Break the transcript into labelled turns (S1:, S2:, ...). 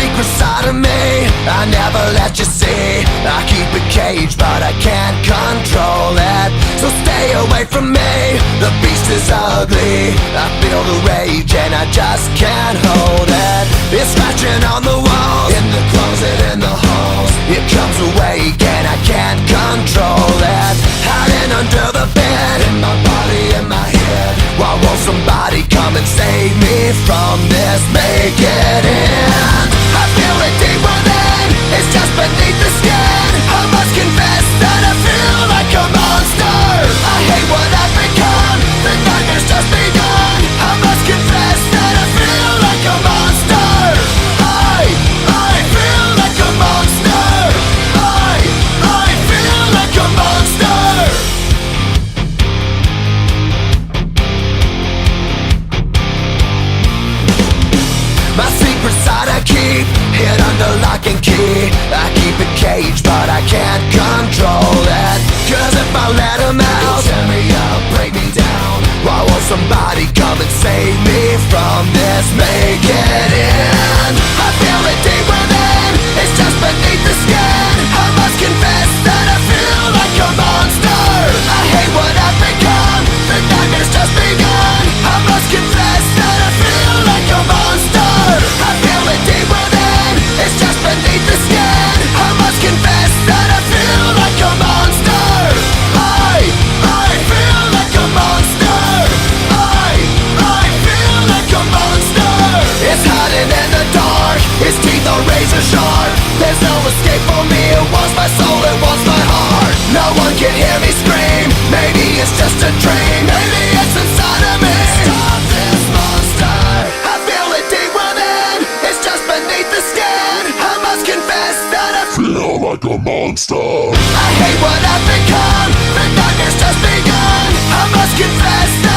S1: secret side of me I never let you see. I keep it caged but I can't control it. So stay away from me, the beast is ugly. I feel the rage and I just can't hold it. It's scratching on the walls, in the closet, in the halls. It comes awake and I can't control it. Hiding under the bed, in my body, in my head. Why won't somebody come and save me from this? Make it end. I feel it deep within, it's just beneath the skin. I must confess that I feel like a monster. I hate what I've become, the nightmare's just begun. I must confess that I feel like a monster. I feel like a monster. I feel like a monster. My secret side I keep hid under lock and key. I keep it caged but I can't control it. Cause if I let him out, he'll tear me up, break me down. Why won't somebody come and save me from this? Make it end. I feel it deep within, it's just beneath the skin. I must confess that I feel like a monster. I hate what I've become, the nightmare's just begun. I must confess that I feel like a monster. I feel it deep within, it's just beneath the skin. I must confess that I feel like a monster. I feel like a monster. I feel like a monster. It's hiding in the dark, its teeth are razor sharp. There's no escape for me, it wants my soul, it wants my heart. No one can hear me scream, maybe it's just a dream. Maybe it's inside of me. Stop this monster. I feel it deep within, it's just beneath the skin. I must confess that I feel like a monster. I hate what I've become, the nightmare's just begun. I must confess that